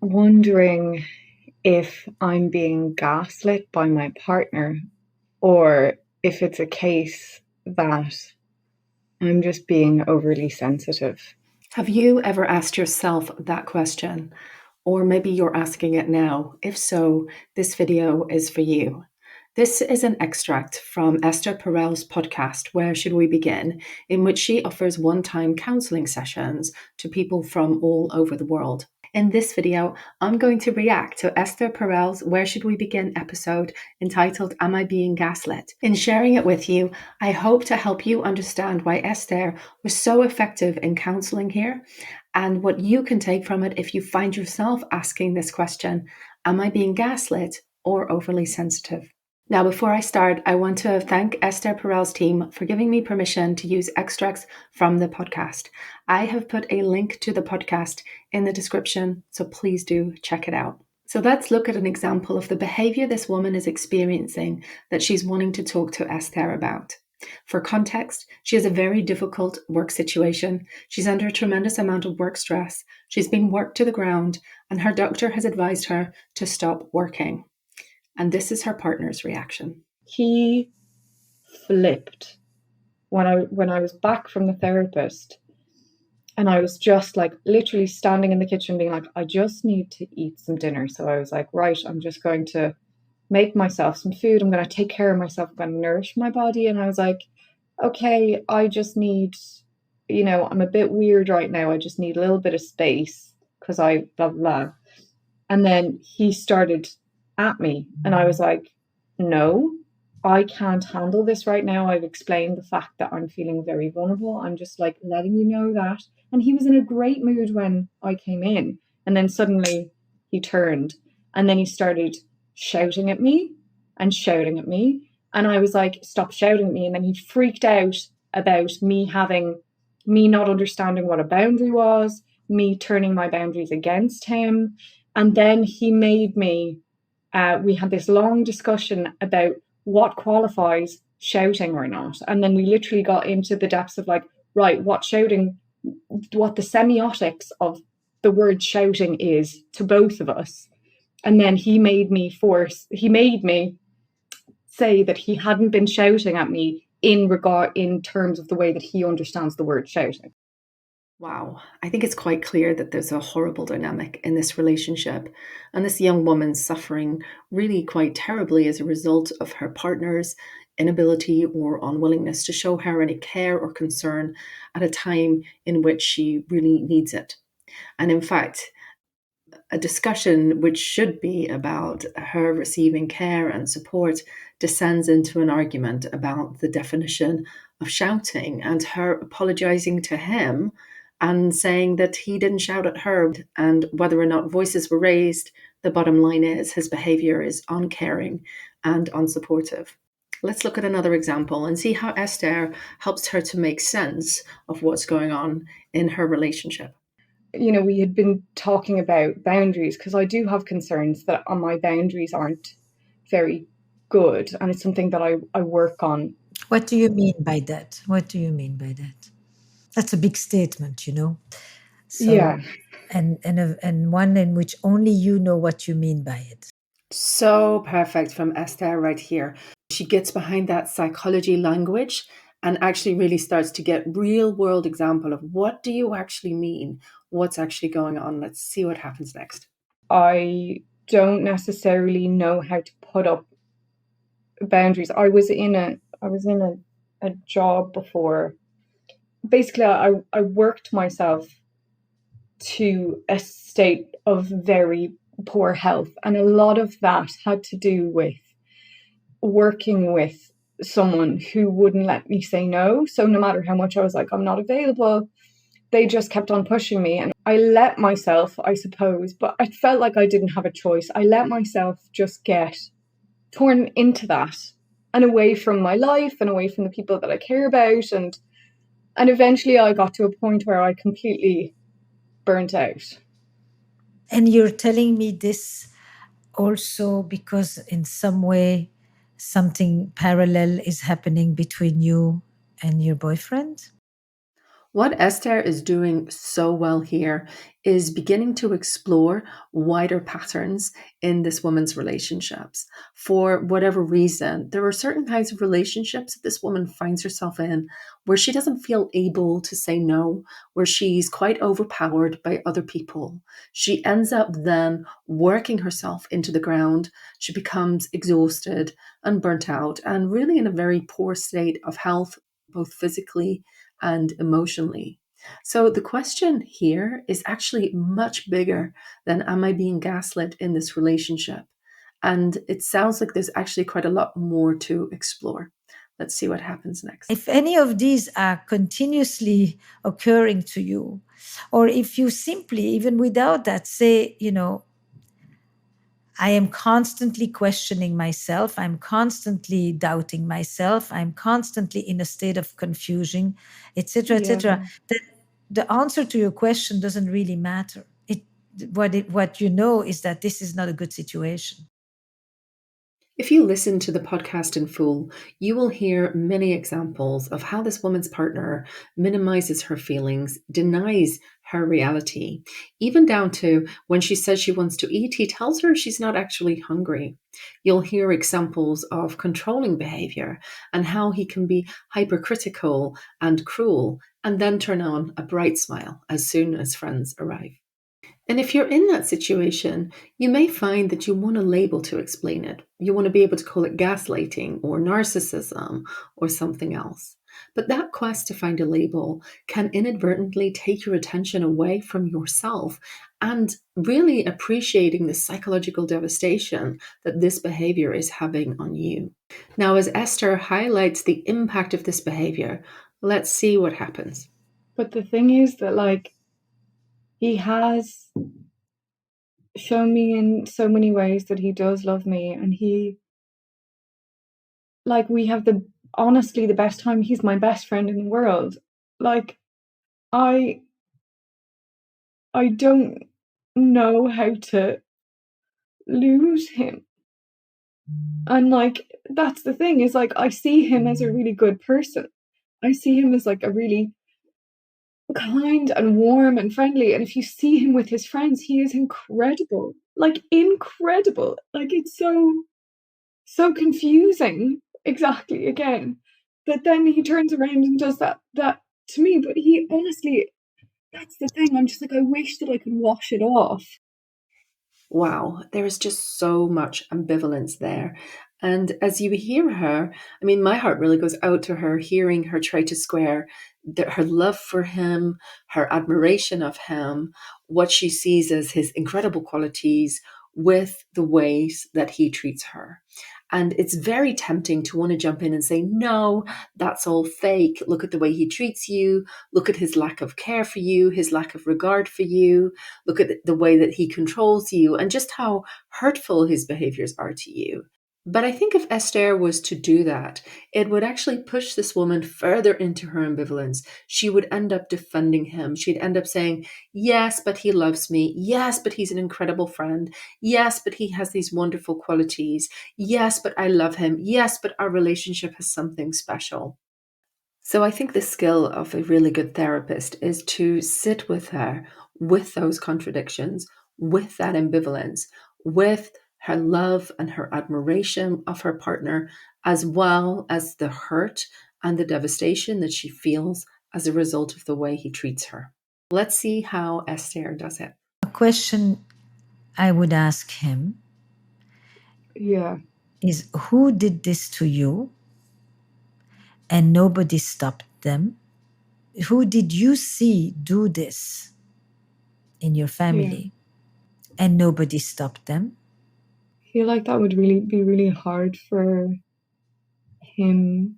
wondering if I'm being gaslit by my partner or if it's a case that I'm just being overly sensitive. Have you ever asked yourself that question? Or maybe you're asking it now. If so, this video is for you. This is an extract from Esther Perel's podcast, Where Should We Begin?, in which she offers one-time counseling sessions to people from all over the world. In this video, I'm going to react to Esther Perel's Where Should We Begin episode entitled Am I Being Gaslit? In sharing it with you, I hope to help you understand why Esther was so effective in counseling here and what you can take from it if you find yourself asking this question, am I being gaslit or overly sensitive? Now, before I start, I want to thank Esther Perel's team for giving me permission to use extracts from the podcast. I have put a link to the podcast in the description, so please do check it out. So let's look at an example of the behavior this woman is experiencing that she's wanting to talk to Esther about. For context, she has a very difficult work situation. She's under a tremendous amount of work stress. She's been worked to the ground, and her doctor has advised her to stop working. And this is her partner's reaction. He flipped when I was back from the therapist, and I was just like literally standing in the kitchen being like, I just need to eat some dinner. So I was like, right, I'm just going to make myself some food. I'm going to take care of myself. I'm going to nourish my body. And I was like, okay, I just need, I'm a bit weird right now. I just need a little bit of space because I blah, blah, blah. And then he started at me, and I was like, no, I can't handle this right now. I've explained the fact that I'm feeling very vulnerable. I'm just like letting you know that. And he was in a great mood when I came in. And then suddenly he turned and then he started shouting at me and shouting at me. And I was like, stop shouting at me. And then he freaked out about me not understanding what a boundary was, me turning my boundaries against him. And then he made me, we had this long discussion about what qualifies shouting or not. And then we literally got into the depths of like, right, what the semiotics of the word shouting is to both of us. And then he made me say that he hadn't been shouting at me in terms of the way that he understands the word shouting. Wow, I think it's quite clear that there's a horrible dynamic in this relationship, and this young woman's suffering really quite terribly as a result of her partner's inability or unwillingness to show her any care or concern at a time in which she really needs it. And in fact, a discussion which should be about her receiving care and support descends into an argument about the definition of shouting and her apologizing to him and saying that he didn't shout at her, and whether or not voices were raised, the bottom line is his behavior is uncaring and unsupportive. Let's look at another example and see how Esther helps her to make sense of what's going on in her relationship. We had been talking about boundaries because I do have concerns that my boundaries aren't very good, and it's something that I work on. What do you mean by that? What do you mean by that? That's a big statement, So, Yeah. And one in which only you know what you mean by it. So perfect from Esther right here. She gets behind that psychology language and actually really starts to get real world example of what do you actually mean? What's actually going on? Let's see what happens next. I don't necessarily know how to put up boundaries. I was in a job before. Basically, I worked myself to a state of very poor health, and a lot of that had to do with working with someone who wouldn't let me say no. So no matter how much I was like, I'm not available, they just kept on pushing me. And I let myself, I suppose, but I felt like I didn't have a choice. I let myself just get torn into that and away from my life and away from the people that I care about. And eventually I got to a point where I completely burnt out. And you're telling me this also because in some way something parallel is happening between you and your boyfriend? What Esther is doing so well here is beginning to explore wider patterns in this woman's relationships. For whatever reason, there are certain kinds of relationships that this woman finds herself in where she doesn't feel able to say no, where she's quite overpowered by other people. She ends up then working herself into the ground. She becomes exhausted and burnt out and really in a very poor state of health, both physically and emotionally. So the question here is actually much bigger than am I being gaslit in this relationship? And it sounds like there's actually quite a lot more to explore. Let's see what happens next. If any of these are continuously occurring to you, or if you simply, even without that, say, I am constantly questioning myself. I'm constantly doubting myself. I'm constantly in a state of confusion, etc., etc. The answer to your question doesn't really matter. What you know is that this is not a good situation. If you listen to the podcast in full, you will hear many examples of how this woman's partner minimizes her feelings, denies her reality, even down to when she says she wants to eat, he tells her she's not actually hungry. You'll hear examples of controlling behavior and how he can be hypercritical and cruel and then turn on a bright smile as soon as friends arrive. And if you're in that situation, you may find that you want a label to explain it. You want to be able to call it gaslighting or narcissism or something else. But that quest to find a label can inadvertently take your attention away from yourself and really appreciating the psychological devastation that this behavior is having on you. Now, as Esther highlights the impact of this behavior, let's see what happens. But the thing is that, he has shown me in so many ways that he does love me, and we have honestly the best time. He's my best friend in the world. I don't know how to lose him. And that's the thing, is I see him as a really good person. I see him as a really kind and warm and friendly, and if you see him with his friends, he is incredible. Incredible. It's so confusing, exactly, again, that then he turns around and does that to me. But he honestly, that's the thing, I'm just I wish that I could wash it off. Wow, there is just so much ambivalence there. And as you hear her, I mean, my heart really goes out to her, hearing her try to square her love for him, her admiration of him, what she sees as his incredible qualities with the ways that he treats her. And it's very tempting to want to jump in and say, no, that's all fake. Look at the way he treats you. Look at his lack of care for you, his lack of regard for you. Look at the way that he controls you and just how hurtful his behaviors are to you. But I think if Esther was to do that, it would actually push this woman further into her ambivalence. She would end up defending him. She'd end up saying, yes, but he loves me. Yes, but he's an incredible friend. Yes, but he has these wonderful qualities. Yes, but I love him. Yes, but our relationship has something special. So I think the skill of a really good therapist is to sit with her with those contradictions, with that ambivalence, with her love and her admiration of her partner, as well as the hurt and the devastation that she feels as a result of the way he treats her. Let's see how Esther does it. A question I would ask him is, who did this to you and nobody stopped them? Who did you see do this in your family and nobody stopped them? I feel like that would really be really hard for him,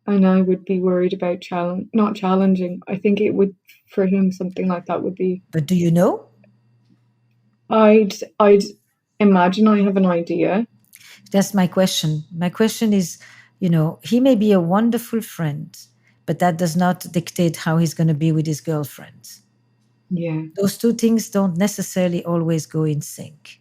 and I would be worried about not challenging. I think it would, for him, something like that would be. But do you know? I'd imagine I have an idea. That's my question. My question is, he may be a wonderful friend, but that does not dictate how he's going to be with his girlfriend. Yeah. Those two things don't necessarily always go in sync.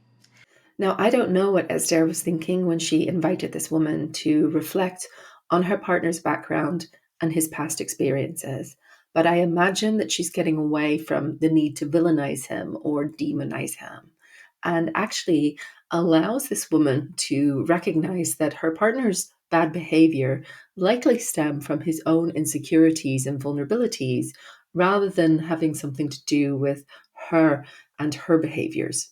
Now, I don't know what Esther was thinking when she invited this woman to reflect on her partner's background and his past experiences. but I imagine that she's getting away from the need to villainize him or demonize him, and actually allows this woman to recognize that her partner's bad behavior likely stem from his own insecurities and vulnerabilities rather than having something to do with her and her behaviors.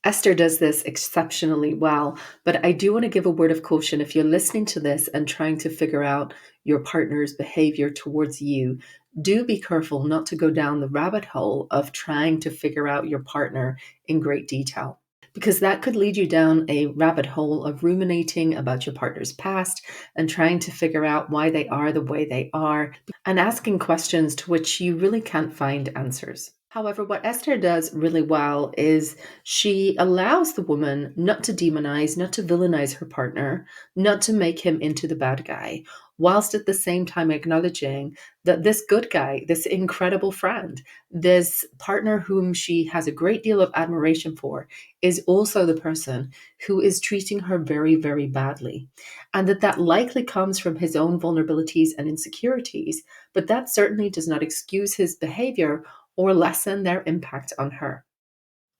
Esther does this exceptionally well, but I do want to give a word of caution if you're listening to this and trying to figure out your partner's behavior towards you. Do be careful not to go down the rabbit hole of trying to figure out your partner in great detail, because that could lead you down a rabbit hole of ruminating about your partner's past and trying to figure out why they are the way they are and asking questions to which you really can't find answers. However, what Esther does really well is she allows the woman not to demonize, not to villainize her partner, not to make him into the bad guy, whilst at the same time acknowledging that this good guy, this incredible friend, this partner whom she has a great deal of admiration for, is also the person who is treating her very, very badly. And that likely comes from his own vulnerabilities and insecurities, but that certainly does not excuse his behavior or lessen their impact on her.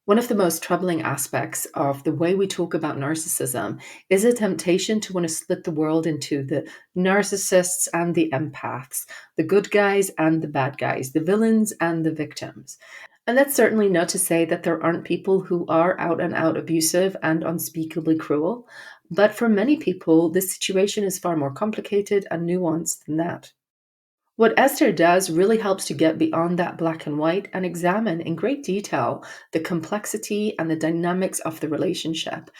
One of the most troubling aspects of the way we talk about narcissism is a temptation to want to split the world into the narcissists and the empaths, the good guys and the bad guys, the villains and the victims. And that's certainly not to say that there aren't people who are out and out abusive and unspeakably cruel, but for many people, the situation is far more complicated and nuanced than that. What Esther does really helps to get beyond that black and white and examine in great detail the complexity and the dynamics of the relationship.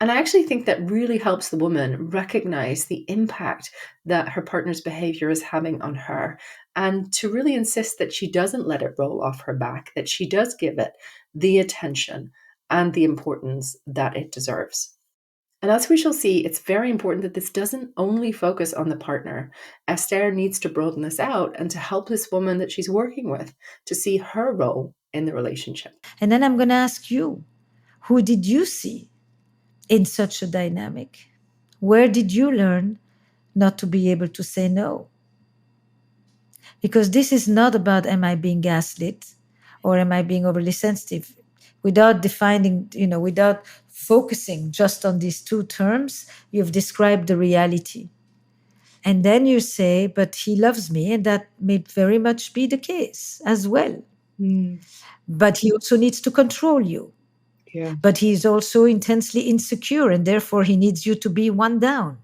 And I actually think that really helps the woman recognize the impact that her partner's behavior is having on her, and to really insist that she doesn't let it roll off her back, that she does give it the attention and the importance that it deserves. And as we shall see, it's very important that this doesn't only focus on the partner. Esther needs to broaden this out and to help this woman that she's working with to see her role in the relationship. And then I'm going to ask you, who did you see in such a dynamic? Where did you learn not to be able to say no? Because this is not about, am I being gaslit or am I being overly sensitive? Without defining, without focusing just on these two terms, you've described the reality. And then you say, but he loves me, and that may very much be the case as well. But he also needs to control you. Yeah. But he is also intensely insecure, and therefore he needs you to be one down.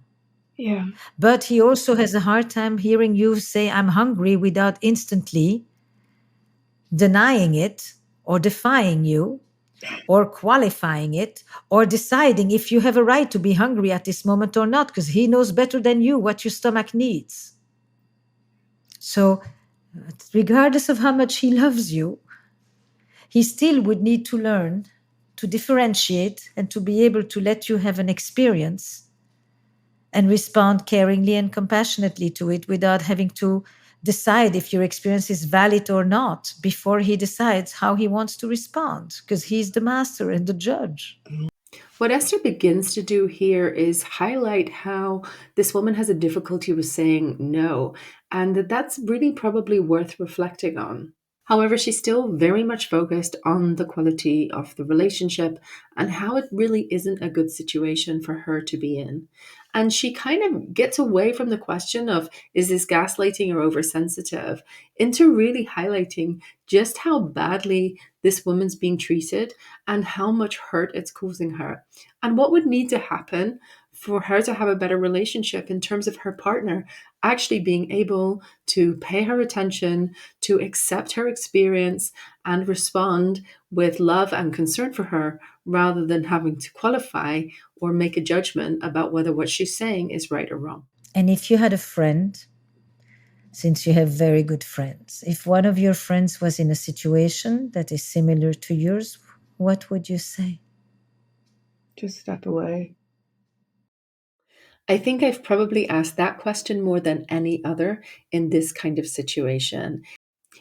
Yeah. But he also has a hard time hearing you say, I'm hungry, without instantly denying it or defying you or qualifying it or deciding if you have a right to be hungry at this moment or not, because he knows better than you what your stomach needs. So regardless of how much he loves you, he still would need to learn to differentiate and to be able to let you have an experience and respond caringly and compassionately to it without having to decide if your experience is valid or not before he decides how he wants to respond, because he's the master and the judge. What Esther begins to do here is highlight how this woman has a difficulty with saying no, and that's really probably worth reflecting on. However, she's still very much focused on the quality of the relationship and how it really isn't a good situation for her to be in. And she kind of gets away from the question of, is this gaslighting or oversensitive, into really highlighting just how badly this woman's being treated and how much hurt it's causing her. And what would need to happen for her to have a better relationship in terms of her partner actually being able to pay her attention, to accept her experience and respond with love and concern for her, rather than having to qualify or make a judgment about whether what she's saying is right or wrong. And if you had a friend, since you have very good friends, if one of your friends was in a situation that is similar to yours, what would you say? Just step away. I think I've probably asked that question more than any other in this kind of situation.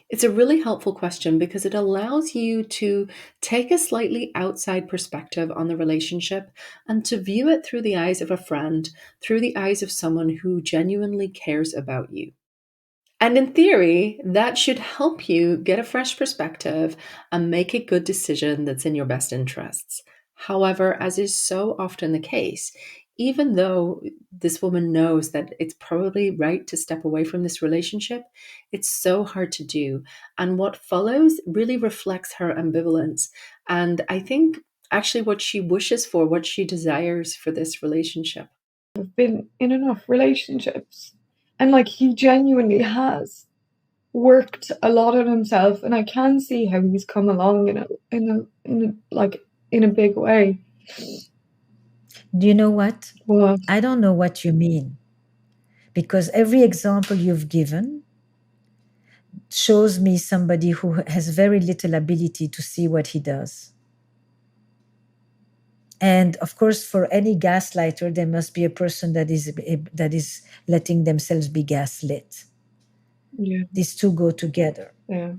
It's a really helpful question because it allows you to take a slightly outside perspective on the relationship and to view it through the eyes of a friend, through the eyes of someone who genuinely cares about you. And in theory, that should help you get a fresh perspective and make a good decision that's in your best interests. However, as is so often the case, even though this woman knows that it's probably right to step away from this relationship, it's so hard to do. And what follows really reflects her ambivalence. And I think actually what she wishes for, what she desires for this relationship. I've been in enough relationships, and like he genuinely has worked a lot on himself, and I can see how he's come along in a big way. Do you know what? What? I don't know what you mean, because every example you've given shows me somebody who has very little ability to see what he does. And of course, for any gaslighter, there must be a person that is letting themselves be gaslit. Yeah. These two go together. Yeah.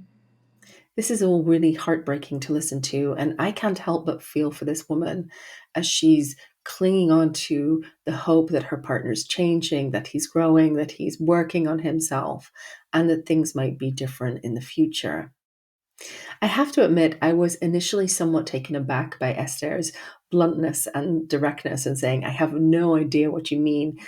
This is all really heartbreaking to listen to, and I can't help but feel for this woman as she's clinging on to the hope that her partner's changing, that he's growing, that he's working on himself, and that things might be different in the future. I have to admit, I was initially somewhat taken aback by Esther's bluntness and directness and saying, I have no idea what you mean.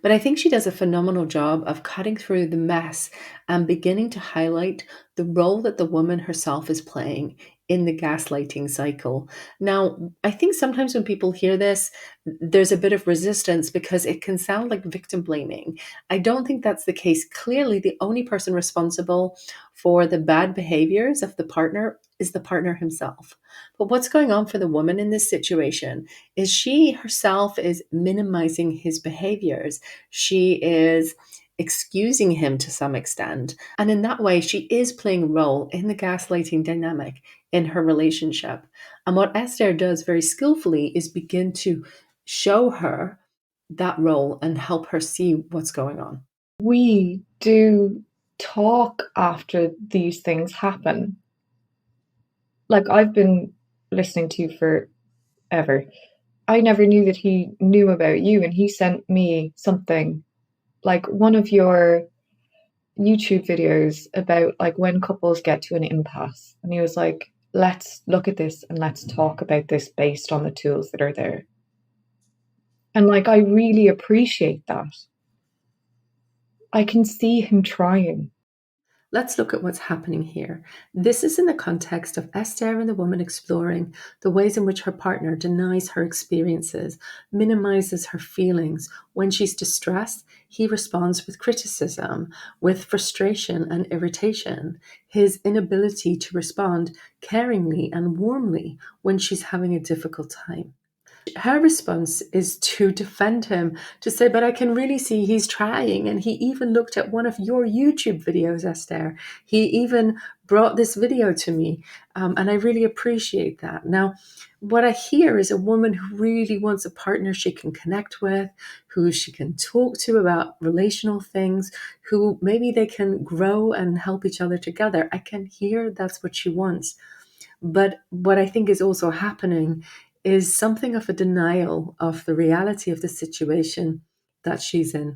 But I think she does a phenomenal job of cutting through the mess and beginning to highlight the role that the woman herself is playing in the gaslighting cycle. Now, I think sometimes when people hear this, there's a bit of resistance because it can sound like victim blaming. I don't think that's the case. Clearly, the only person responsible for the bad behaviors of the partner is the partner himself. But what's going on for the woman in this situation is she herself is minimizing his behaviors. She is excusing him to some extent. And in that way, she is playing a role in the gaslighting dynamic in her relationship. And what Esther does very skillfully is begin to show her that role and help her see what's going on. We do talk after these things happen. Like, I've been listening to you forever. I never knew that he knew about you, and he sent me something, like one of your YouTube videos about like when couples get to an impasse. And he was like, let's look at this and let's talk about this based on the tools that are there. And like, I really appreciate that. I can see him trying. Let's look at what's happening here. This is in the context of Esther and the woman exploring the ways in which her partner denies her experiences, minimizes her feelings. When she's distressed, he responds with criticism, with frustration and irritation. His inability to respond caringly and warmly when she's having a difficult time. Her response is to defend him, to say, but I can really see he's trying. And he even looked at one of your YouTube videos, Esther. He even brought this video to me. And I really appreciate that. Now, what I hear is a woman who really wants a partner she can connect with, who she can talk to about relational things, who maybe they can grow and help each other together. I can hear that's what she wants. But what I think is also happening is something of a denial of the reality of the situation that she's in.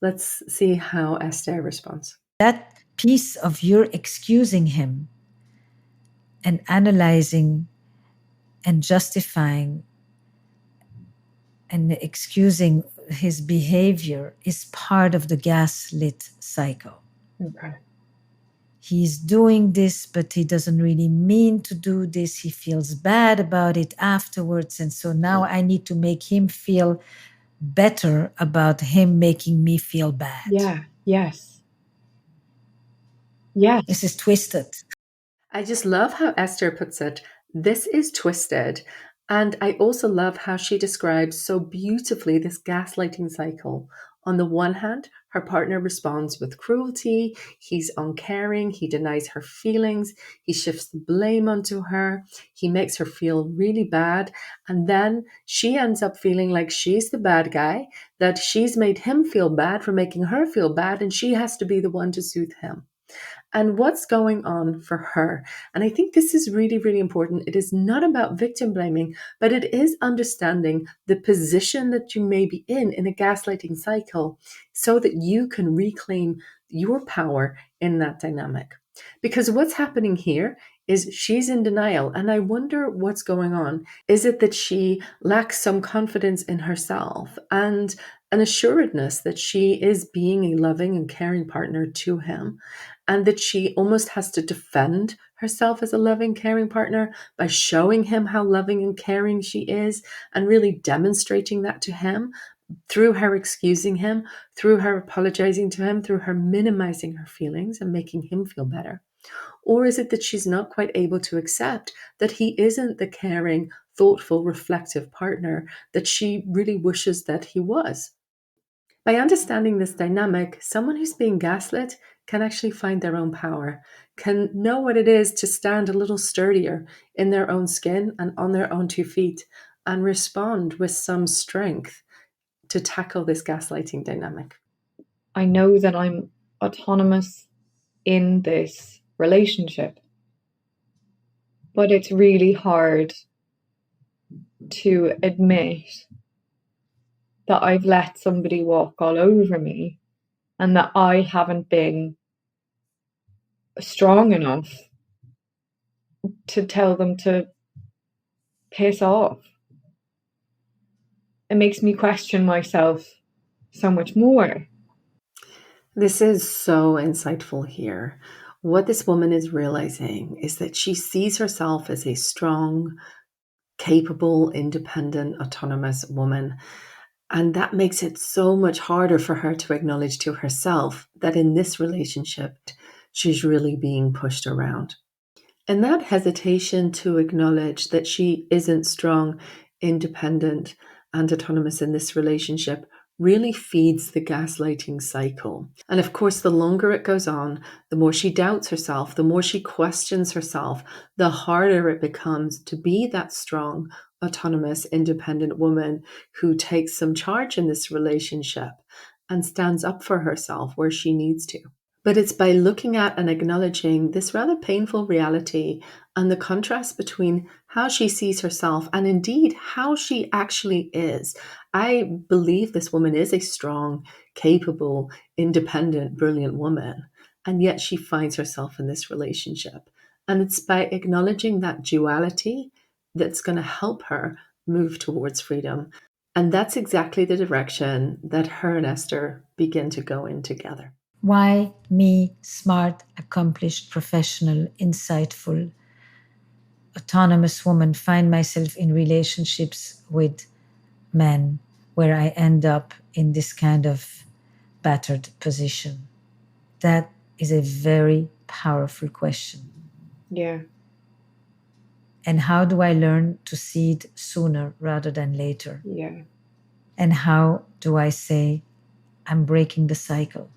Let's see how Esther responds. That piece of you're excusing him and analyzing and justifying and excusing his behavior is part of the gaslit cycle. Okay. He's doing this, but he doesn't really mean to do this. He feels bad about it afterwards. And so now I need to make him feel better about him making me feel bad. Yeah. Yes. Yes. This is twisted. I just love how Esther puts it. This is twisted. And I also love how she describes so beautifully this gaslighting cycle. On the one hand, her partner responds with cruelty. He's uncaring. He denies her feelings. He shifts the blame onto her. He makes her feel really bad. And then she ends up feeling like she's the bad guy, that she's made him feel bad for making her feel bad, and she has to be the one to soothe him. And what's going on for her. And I think this is really, really important. It is not about victim blaming, but it is understanding the position that you may be in a gaslighting cycle so that you can reclaim your power in that dynamic. Because what's happening here is she's in denial. And I wonder what's going on. Is it that she lacks some confidence in herself and an assuredness that she is being a loving and caring partner to him, and that she almost has to defend herself as a loving, caring partner by showing him how loving and caring she is and really demonstrating that to him through her excusing him, through her apologizing to him, through her minimizing her feelings and making him feel better? Or is it that she's not quite able to accept that he isn't the caring, thoughtful, reflective partner that she really wishes that he was? By understanding this dynamic, someone who's being gaslit can actually find their own power, can know what it is to stand a little sturdier in their own skin and on their own 2 feet, and respond with some strength to tackle this gaslighting dynamic. I know that I'm autonomous in this relationship, but it's really hard to admit that I've let somebody walk all over me and that I haven't been strong enough to tell them to piss off. It makes me question myself so much more. This is so insightful here. What this woman is realizing is that she sees herself as a strong, capable, independent, autonomous woman. And that makes it so much harder for her to acknowledge to herself that in this relationship, she's really being pushed around. And that hesitation to acknowledge that she isn't strong, independent, and autonomous in this relationship really feeds the gaslighting cycle. And of course, the longer it goes on, the more she doubts herself, the more she questions herself, the harder it becomes to be that strong, autonomous, independent woman who takes some charge in this relationship and stands up for herself where she needs to. But it's by looking at and acknowledging this rather painful reality and the contrast between how she sees herself and indeed how she actually is. I believe this woman is a strong, capable, independent, brilliant woman, and yet she finds herself in this relationship. And it's by acknowledging that duality that's going to help her move towards freedom. And that's exactly the direction that her and Esther begin to go in together. Why me, smart, accomplished, professional, insightful, autonomous woman, find myself in relationships with men where I end up in this kind of battered position? That is a very powerful question. Yeah. And how do I learn to see it sooner rather than later? Yeah. And how do I say, I'm breaking the cycle,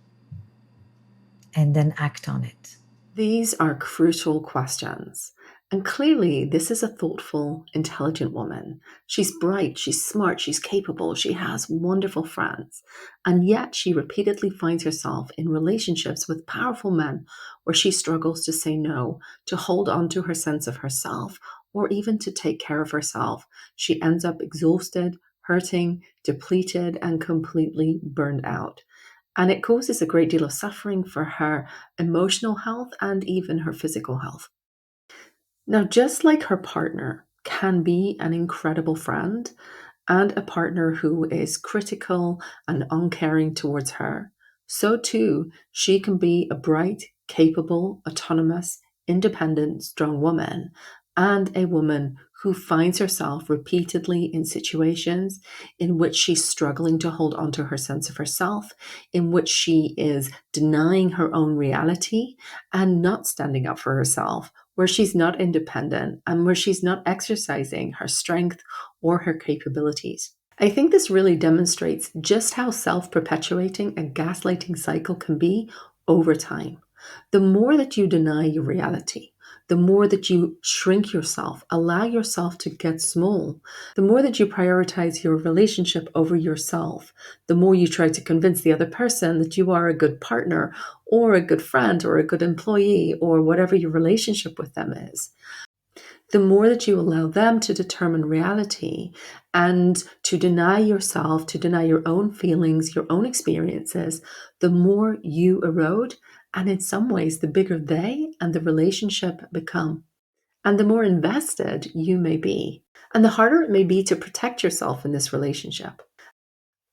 and then act on it? These are crucial questions. And clearly, this is a thoughtful, intelligent woman. She's bright, she's smart, she's capable, she has wonderful friends. And yet she repeatedly finds herself in relationships with powerful men where she struggles to say no, to hold on to her sense of herself, or even to take care of herself. She ends up exhausted, hurting, depleted, and completely burned out. And it causes a great deal of suffering for her emotional health and even her physical health. Now, just like her partner can be an incredible friend and a partner who is critical and uncaring towards her, so too she can be a bright, capable, autonomous, independent, strong woman, and a woman who finds herself repeatedly in situations in which she's struggling to hold on to her sense of herself, in which she is denying her own reality and not standing up for herself, where she's not independent and where she's not exercising her strength or her capabilities. I think this really demonstrates just how self-perpetuating a gaslighting cycle can be over time. The more that you deny your reality, the more that you shrink yourself, allow yourself to get small, the more that you prioritize your relationship over yourself, the more you try to convince the other person that you are a good partner or a good friend or a good employee or whatever your relationship with them is, The more that you allow them to determine reality and to deny yourself, to deny your own feelings, your own experiences, the more you erode. And in some ways, the bigger they and the relationship become. And the more invested you may be. And the harder it may be to protect yourself in this relationship.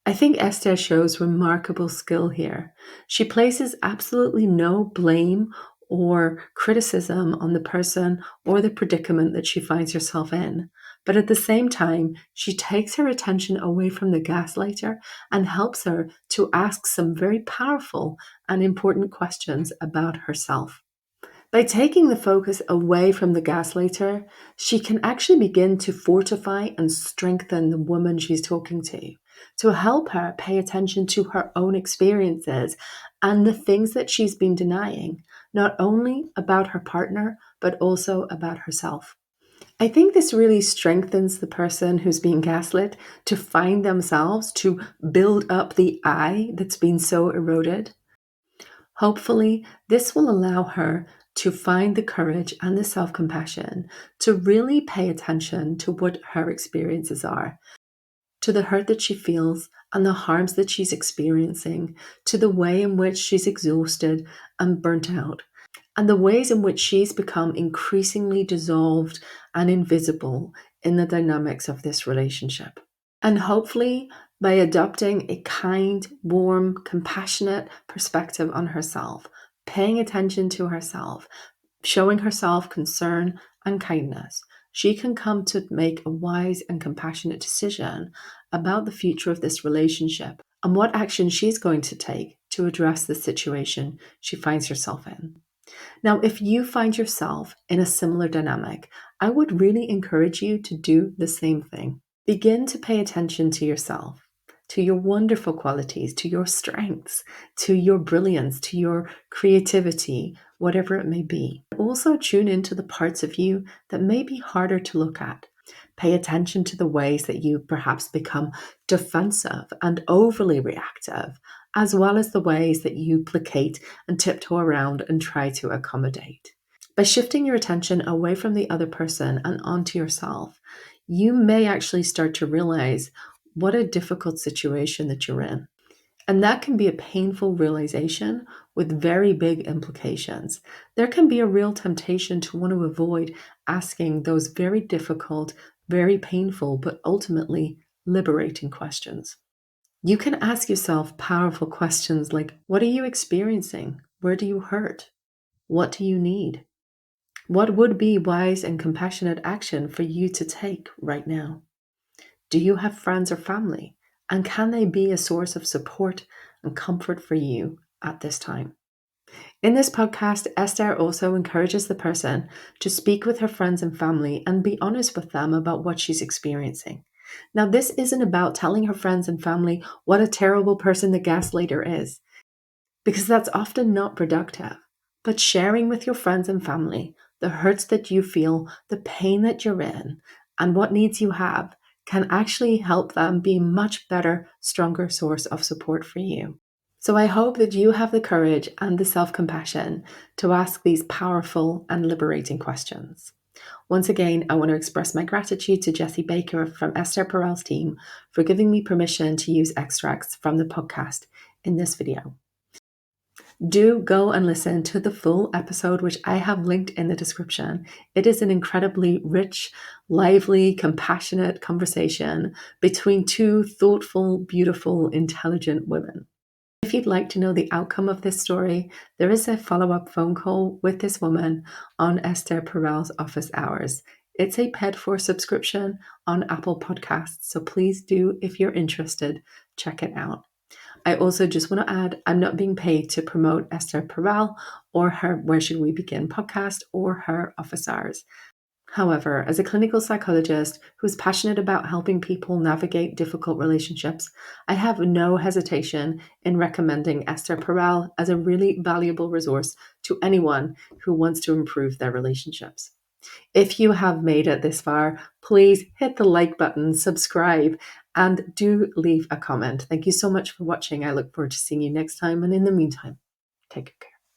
I think Esther shows remarkable skill here. She places absolutely no blame or criticism on the person or the predicament that she finds herself in. But at the same time, she takes her attention away from the gaslighter and helps her to ask some very powerful and important questions about herself. By taking the focus away from the gaslighter, she can actually begin to fortify and strengthen the woman she's talking to help her pay attention to her own experiences and the things that she's been denying, not only about her partner, but also about herself. I think this really strengthens the person who's being gaslit to find themselves, to build up the I that's been so eroded. Hopefully, this will allow her to find the courage and the self-compassion to really pay attention to what her experiences are, to the hurt that she feels and the harms that she's experiencing, to the way in which she's exhausted and burnt out, and the ways in which she's become increasingly dissolved and invisible in the dynamics of this relationship. And hopefully, by adopting a kind, warm, compassionate perspective on herself, paying attention to herself, showing herself concern and kindness, she can come to make a wise and compassionate decision about the future of this relationship and what action she's going to take to address the situation she finds herself in. Now, if you find yourself in a similar dynamic, I would really encourage you to do the same thing. Begin to pay attention to yourself, to your wonderful qualities, to your strengths, to your brilliance, to your creativity, whatever it may be. Also tune into the parts of you that may be harder to look at. Pay attention to the ways that you perhaps become defensive and overly reactive, as well as the ways that you placate and tiptoe around and try to accommodate. By shifting your attention away from the other person and onto yourself, you may actually start to realize what a difficult situation that you're in. And that can be a painful realization with very big implications. There can be a real temptation to want to avoid asking those very difficult, very painful, but ultimately liberating questions. You can ask yourself powerful questions like, what are you experiencing? Where do you hurt? What do you need? What would be wise and compassionate action for you to take right now? Do you have friends or family? And can they be a source of support and comfort for you at this time? In this podcast, Esther also encourages the person to speak with her friends and family and be honest with them about what she's experiencing. Now, this isn't about telling her friends and family what a terrible person the gaslighter is, because that's often not productive. But sharing with your friends and family the hurts that you feel, the pain that you're in, and what needs you have can actually help them be a much better, stronger source of support for you. So I hope that you have the courage and the self-compassion to ask these powerful and liberating questions. Once again, I want to express my gratitude to Jessie Baker from Esther Perel's team for giving me permission to use extracts from the podcast in this video. Do go and listen to the full episode, which I have linked in the description. It is an incredibly rich, lively, compassionate conversation between two thoughtful, beautiful, intelligent women. If you'd like to know the outcome of this story, there is a follow-up phone call with this woman on Esther Perel's office hours. It's a paid for subscription on Apple Podcasts, so please do, if you're interested, check it out. I also just want to add, I'm not being paid to promote Esther Perel or her Where Should We Begin podcast or her office hours. However, as a clinical psychologist who's passionate about helping people navigate difficult relationships, I have no hesitation in recommending Esther Perel as a really valuable resource to anyone who wants to improve their relationships. If you have made it this far, please hit the like button, subscribe, and do leave a comment. Thank you so much for watching. I look forward to seeing you next time. And in the meantime, take care.